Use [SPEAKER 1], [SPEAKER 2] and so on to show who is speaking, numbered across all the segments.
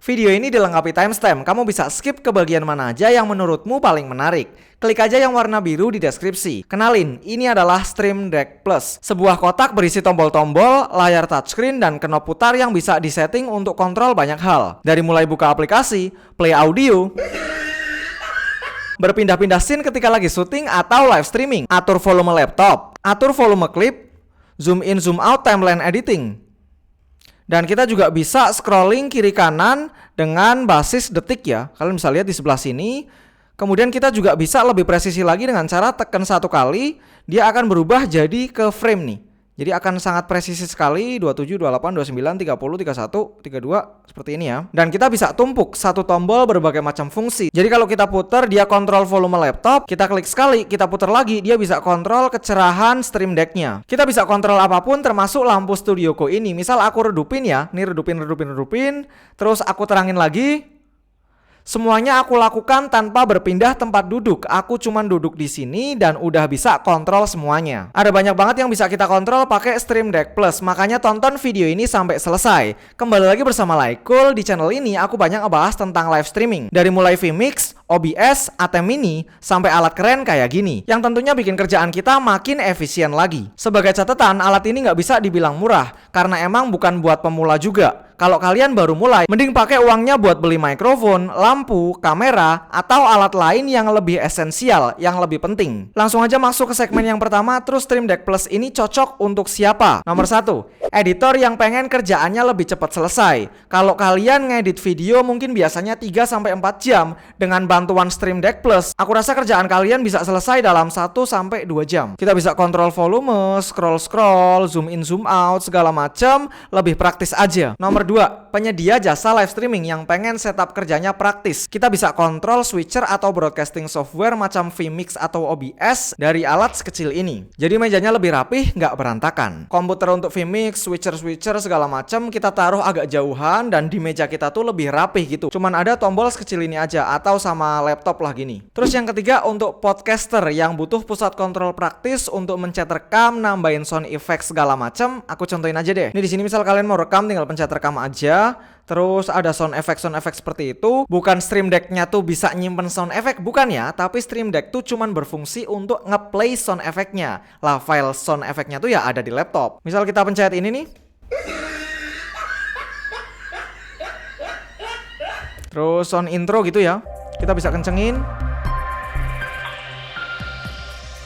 [SPEAKER 1] Video ini dilengkapi timestamp, kamu bisa skip ke bagian mana aja yang menurutmu paling menarik. Klik aja yang warna biru di deskripsi. Kenalin, ini adalah Stream Deck Plus, sebuah kotak berisi tombol-tombol, layar touchscreen, dan knob putar yang bisa disetting untuk kontrol banyak hal. Dari mulai buka aplikasi, play audio, berpindah-pindah scene ketika lagi syuting atau live streaming, atur volume laptop, atur volume klip, zoom in zoom out timeline editing. Dan kita juga bisa scrolling kiri kanan dengan basis detik ya. Kalian bisa lihat di sebelah sini. Kemudian kita juga bisa lebih presisi lagi dengan cara tekan satu kali, dia akan berubah jadi ke frame nih. Jadi akan sangat presisi sekali, 27, 28, 29, 30, 31, 32, seperti ini ya. Dan kita bisa tumpuk satu tombol berbagai macam fungsi. Jadi kalau kita putar, dia kontrol volume laptop, kita klik sekali, kita putar lagi, dia bisa kontrol kecerahan Stream Deck-nya. Kita bisa kontrol apapun termasuk lampu Studioco ini. Misal aku redupin ya, nih redupin, terus aku terangin lagi. Semuanya aku lakukan tanpa berpindah tempat duduk. Aku cuman duduk di sini dan udah bisa kontrol semuanya. Ada banyak banget yang bisa kita kontrol pakai Stream Deck Plus. Makanya tonton video ini sampai selesai. Kembali lagi bersama Laikul. Di channel ini aku banyak ngebahas tentang live streaming. Dari mulai vMix, OBS, ATEM Mini, sampai alat keren kayak gini. Yang tentunya bikin kerjaan kita makin efisien lagi. Sebagai catatan, alat ini nggak bisa dibilang murah. Karena emang bukan buat pemula juga. Kalau kalian baru mulai, mending pakai uangnya buat beli mikrofon, lampu, kamera, atau alat lain yang lebih esensial, yang lebih penting. Langsung aja masuk ke segmen yang pertama, terus Stream Deck Plus ini cocok untuk siapa? Nomor 1, editor yang pengen kerjaannya lebih cepat selesai. Kalau kalian ngedit video mungkin biasanya 3-4 jam, dengan bantuan Stream Deck Plus, aku rasa kerjaan kalian bisa selesai dalam 1-2 jam. Kita bisa kontrol volume, scroll, zoom in, zoom out, segala macam, lebih praktis aja. Nomor 2, penyedia jasa live streaming yang pengen setup kerjanya praktis. Kita bisa kontrol switcher atau broadcasting software macam vMix atau OBS dari alat sekecil ini. Jadi mejanya lebih rapih, nggak berantakan. Komputer untuk vMix, switcher segala macam kita taruh agak jauhan dan di meja kita tuh lebih rapih gitu. Cuman ada tombol sekecil ini aja atau sama laptop lah gini. Terus yang ketiga untuk podcaster yang butuh pusat kontrol praktis untuk mencet rekam, nambahin sound effect segala macam. Aku contohin aja deh. Ini di sini misal kalian mau rekam tinggal pencet rekam aja, terus ada sound effect seperti itu. Bukan Stream Deck-nya tuh bisa nyimpen sound effect, bukan ya, tapi Stream Deck tuh cuman berfungsi untuk ngeplay sound effect-nya. Lah file sound effect-nya tuh ya ada di laptop. Misal kita pencet ini nih, terus sound intro gitu ya, kita bisa kencengin.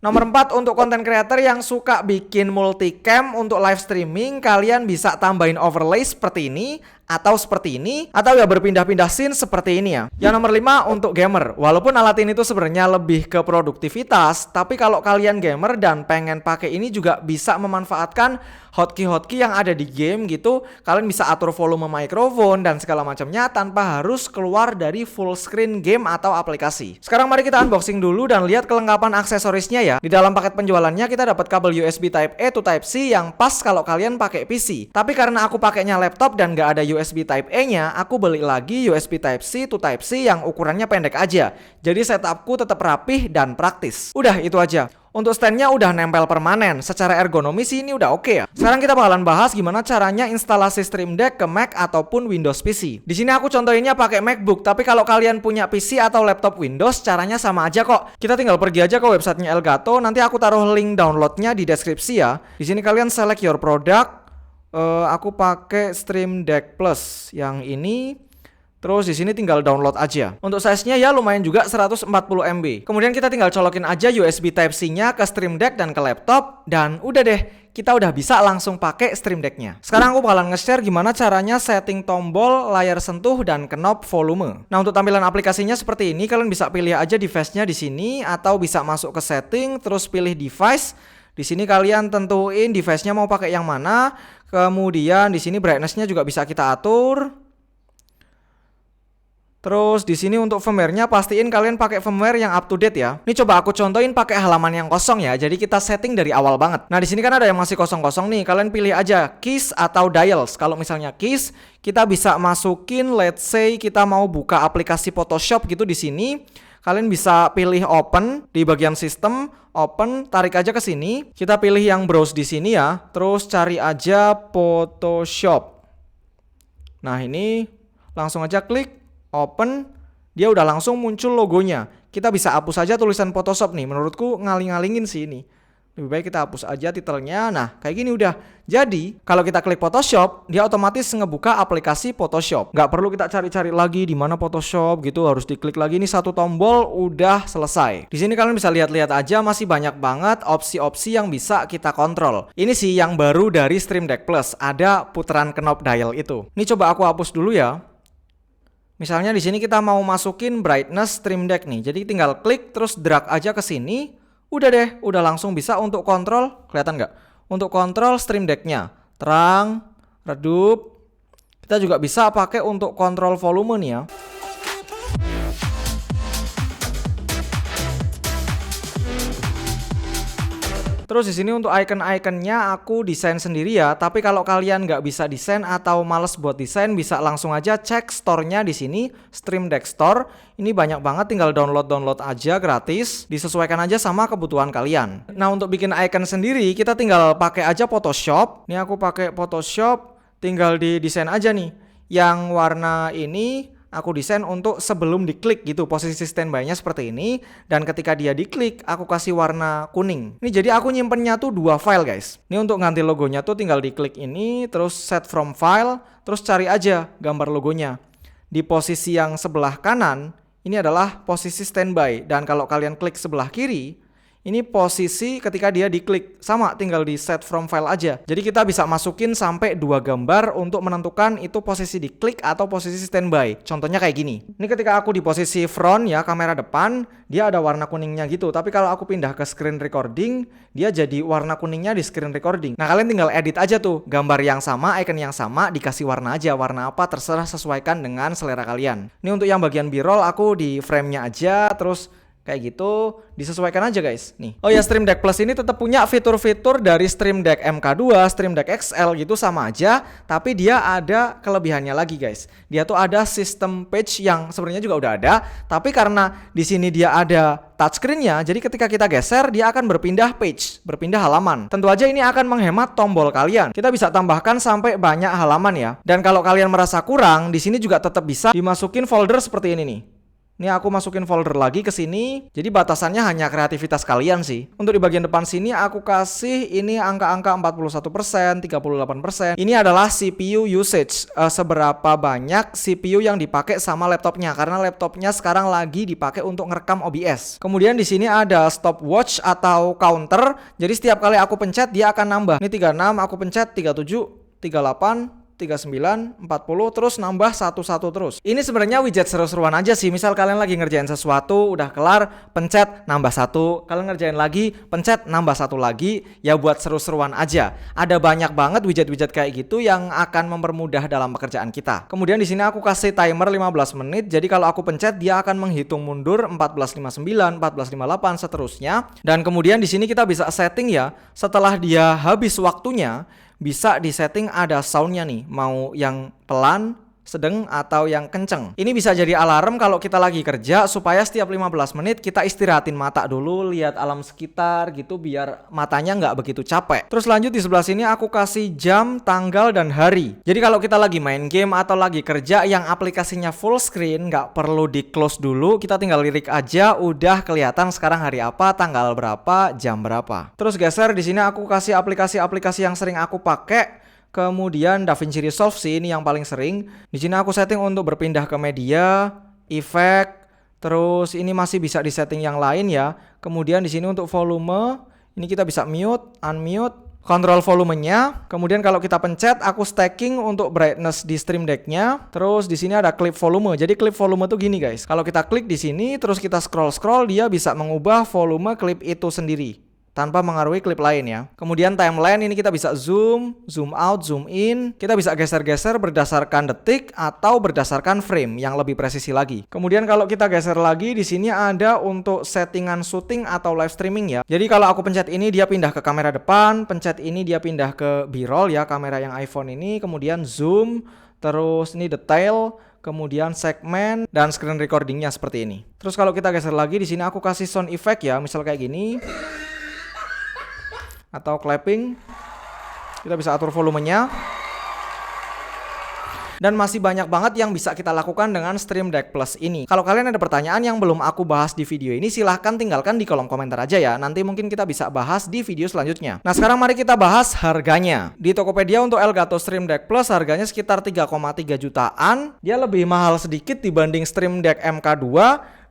[SPEAKER 1] Nomor 4, untuk konten creator yang suka bikin multicam untuk live streaming, kalian bisa tambahin overlay seperti ini atau seperti ini, atau ya berpindah-pindah scene seperti ini ya. Yang nomor 5, untuk gamer. Walaupun alat ini tuh sebenarnya lebih ke produktivitas, tapi kalau kalian gamer dan pengen pakai ini juga bisa memanfaatkan hotkey yang ada di game gitu. Kalian bisa atur volume mikrofon dan segala macamnya tanpa harus keluar dari full screen game atau aplikasi. Sekarang mari kita unboxing dulu dan lihat kelengkapan aksesorisnya ya. Di dalam paket penjualannya kita dapat kabel USB Type A to Type C yang pas kalau kalian pakai PC. Tapi karena aku pakainya laptop dan nggak ada USB Type A-nya, aku beli lagi USB Type C to Type C yang ukurannya pendek aja. Jadi setupku tetap rapih dan praktis. Udah itu aja. Untuk standnya udah nempel permanen, secara ergonomi sih ini udah oke ya. Sekarang kita bakalan bahas gimana caranya instalasi Stream Deck ke Mac ataupun Windows PC. Di sini aku contohinnya pakai MacBook, tapi kalau kalian punya PC atau laptop Windows, caranya sama aja kok. Kita tinggal pergi aja ke websitenya Elgato, nanti aku taruh link downloadnya di deskripsi ya. Di sini kalian select your product. Aku pakai Stream Deck Plus yang ini. Terus di sini tinggal download aja. Untuk size-nya ya lumayan juga 140 MB. Kemudian kita tinggal colokin aja USB Type-C-nya ke Stream Deck dan ke laptop, dan udah deh, kita udah bisa langsung pakai Stream Deck-nya. Sekarang aku bakalan nge-share gimana caranya setting tombol, layar sentuh, dan knob volume. Nah, untuk tampilan aplikasinya seperti ini, kalian bisa pilih aja device-nya di sini atau bisa masuk ke setting terus pilih device. Di sini kalian tentuin device-nya mau pakai yang mana. Kemudian di sini brightness-nya juga bisa kita atur. Terus di sini untuk firmware-nya pastiin kalian pakai firmware yang up to date ya. Ini coba aku contohin pakai halaman yang kosong ya. Jadi kita setting dari awal banget. Nah, di sini kan ada yang masih kosong-kosong nih. Kalian pilih aja keys atau dials. Kalau misalnya keys, kita bisa masukin, let's say kita mau buka aplikasi Photoshop gitu di sini. Kalian bisa pilih open di bagian sistem, open, tarik aja ke sini. Kita pilih yang browse di sini ya. Terus cari aja Photoshop. Nah, ini langsung aja klik, open, dia udah langsung muncul logonya. Kita bisa hapus aja tulisan Photoshop nih, menurutku ngaling-ngalingin sih ini. Lebih baik kita hapus aja titelnya. Nah, kayak gini udah. Jadi, kalau kita klik Photoshop, dia otomatis ngebuka aplikasi Photoshop. Nggak perlu kita cari-cari lagi di mana Photoshop gitu, harus diklik lagi. Ini satu tombol udah selesai. Di sini kalian bisa lihat-lihat aja, masih banyak banget opsi-opsi yang bisa kita kontrol. Ini sih yang baru dari Stream Deck Plus, ada putaran knob dial itu. Ini coba aku hapus dulu ya. Misalnya di sini kita mau masukin brightness Stream Deck nih. Jadi tinggal klik terus drag aja ke sini. Udah deh, udah langsung bisa untuk kontrol, kelihatan nggak? Untuk kontrol Stream Deck-nya, terang, redup. Kita juga bisa pakai untuk kontrol volume nih ya. Terus di sini untuk icon-iconnya aku desain sendiri ya. Tapi kalau kalian nggak bisa desain atau males buat desain, bisa langsung aja cek store-nya di sini, Stream Deck Store. Ini banyak banget, tinggal download aja gratis. Disesuaikan aja sama kebutuhan kalian. Nah, untuk bikin icon sendiri, kita tinggal pakai aja Photoshop. Ini aku pakai Photoshop, tinggal di desain aja nih. Yang warna ini aku desain untuk sebelum diklik gitu, posisi standby-nya seperti ini. Dan ketika dia diklik, aku kasih warna kuning. Ini jadi aku nyimpennya tuh 2 file guys. Ini untuk ganti logonya tuh tinggal diklik ini, terus set from file, terus cari aja gambar logonya. Di posisi yang sebelah kanan, ini adalah posisi standby. Dan kalau kalian klik sebelah kiri, ini posisi ketika dia diklik. Sama, tinggal di set from file aja. Jadi kita bisa masukin sampai 2 gambar untuk menentukan itu posisi diklik atau posisi standby. Contohnya kayak gini. Ini ketika aku di posisi front ya, kamera depan, dia ada warna kuningnya gitu. Tapi kalau aku pindah ke screen recording, dia jadi warna kuningnya di screen recording. Nah, kalian tinggal edit aja tuh. Gambar yang sama, icon yang sama, dikasih warna aja. Warna apa terserah, sesuaikan dengan selera kalian. Ini untuk yang bagian B-roll aku di frame-nya aja, terus kayak gitu, disesuaikan aja guys. Nih. Oh ya, Stream Deck Plus ini tetap punya fitur-fitur dari Stream Deck MK2, Stream Deck XL gitu sama aja, tapi dia ada kelebihannya lagi guys. Dia tuh ada sistem page yang sebenarnya juga udah ada, tapi karena di sini dia ada touchscreen-nya, jadi ketika kita geser dia akan berpindah page, berpindah halaman. Tentu aja ini akan menghemat tombol kalian. Kita bisa tambahkan sampai banyak halaman ya. Dan kalau kalian merasa kurang, di sini juga tetap bisa dimasukin folder seperti ini nih. Ini aku masukin folder lagi ke sini. Jadi batasannya hanya kreativitas kalian sih. Untuk di bagian depan sini aku kasih ini angka-angka 41%, 38%. Ini adalah CPU usage. Seberapa banyak CPU yang dipakai sama laptopnya, karena laptopnya sekarang lagi dipakai untuk ngerekam OBS. Kemudian di sini ada stopwatch atau counter. Jadi setiap kali aku pencet dia akan nambah. Ini 36, aku pencet 37, 38, 39, 40, terus nambah satu-satu terus. Ini sebenarnya widget seru-seruan aja sih. Misal kalian lagi ngerjain sesuatu, udah kelar, pencet, nambah satu. Kalian ngerjain lagi, pencet, nambah satu lagi. Ya buat seru-seruan aja. Ada banyak banget widget-widget kayak gitu yang akan mempermudah dalam pekerjaan kita. Kemudian di sini aku kasih timer 15 menit. Jadi kalau aku pencet, dia akan menghitung mundur 14.59, 14.58, seterusnya. Dan kemudian di sini kita bisa setting ya. Setelah dia habis waktunya, bisa disetting ada soundnya nih, mau yang pelan, sedang, atau yang kenceng. Ini bisa jadi alarm kalau kita lagi kerja, supaya setiap 15 menit kita istirahatin mata dulu, lihat alam sekitar gitu, biar matanya nggak begitu capek. Terus lanjut di sebelah sini aku kasih jam, tanggal, dan hari. Jadi kalau kita lagi main game atau lagi kerja yang aplikasinya full screen, nggak perlu di close dulu, kita tinggal lirik aja, udah kelihatan sekarang hari apa, tanggal berapa, jam berapa. Terus geser di sini aku kasih aplikasi-aplikasi yang sering aku pakai. Kemudian DaVinci Resolve sih, ini yang paling sering. Di sini aku setting untuk berpindah ke media, efek, terus ini masih bisa di setting yang lain ya. Kemudian di sini untuk volume, ini kita bisa mute, unmute, kontrol volumenya. Kemudian kalau kita pencet, aku stacking untuk brightness di Stream Deck-nya. Terus di sini ada clip volume. Jadi clip volume tuh gini guys. Kalau kita klik di sini, terus kita scroll, dia bisa mengubah volume klip itu sendiri, tanpa mengaruhi klip lain ya. Kemudian timeline ini kita bisa zoom, zoom out, zoom in. Kita bisa geser-geser berdasarkan detik atau berdasarkan frame yang lebih presisi lagi. Kemudian kalau kita geser lagi, di sini ada untuk settingan syuting atau live streaming ya. Jadi kalau aku pencet ini dia pindah ke kamera depan, pencet ini dia pindah ke B-roll ya, kamera yang iPhone ini. Kemudian zoom, terus ini detail, kemudian segmen, dan screen recordingnya seperti ini. Terus kalau kita geser lagi, di sini aku kasih sound effect ya, misal kayak gini. Atau clapping, kita bisa atur volumenya. Dan masih banyak banget yang bisa kita lakukan dengan Stream Deck Plus ini. Kalau kalian ada pertanyaan yang belum aku bahas di video ini, silahkan tinggalkan di kolom komentar aja ya. Nanti mungkin kita bisa bahas di video selanjutnya. Nah sekarang mari kita bahas harganya. Di Tokopedia untuk Elgato Stream Deck Plus harganya sekitar 3,3 jutaan. Dia lebih mahal sedikit dibanding Stream Deck MK2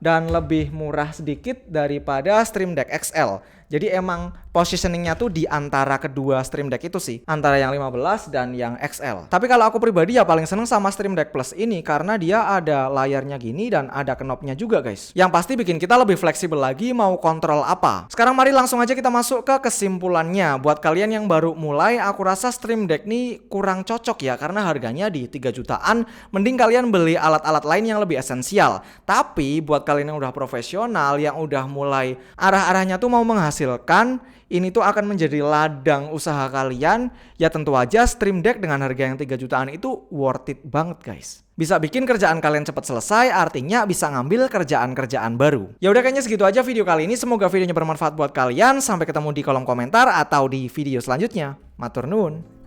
[SPEAKER 1] dan lebih murah sedikit daripada Stream Deck XL. Jadi emang positioningnya tuh di antara kedua Stream Deck itu sih, antara yang 15 dan yang XL. Tapi kalau aku pribadi ya paling seneng sama Stream Deck Plus ini karena dia ada layarnya gini dan ada knobnya juga guys. Yang pasti bikin kita lebih fleksibel lagi mau kontrol apa. Sekarang mari langsung aja kita masuk ke kesimpulannya. Buat kalian yang baru mulai, aku rasa Stream Deck ini kurang cocok ya karena harganya di 3 jutaan. Mending kalian beli alat-alat lain yang lebih esensial. Tapi buat kalian yang udah profesional, yang udah mulai arah-arahnya tuh mau menghasilkan, ini tuh akan menjadi ladang usaha kalian. Ya tentu aja Stream Deck dengan harga yang 3 jutaan itu worth it banget guys. Bisa bikin kerjaan kalian cepat selesai, artinya bisa ngambil kerjaan-kerjaan baru. Ya udah kayaknya segitu aja video kali ini. Semoga videonya bermanfaat buat kalian. Sampai ketemu di kolom komentar atau di video selanjutnya. Matur nuwun.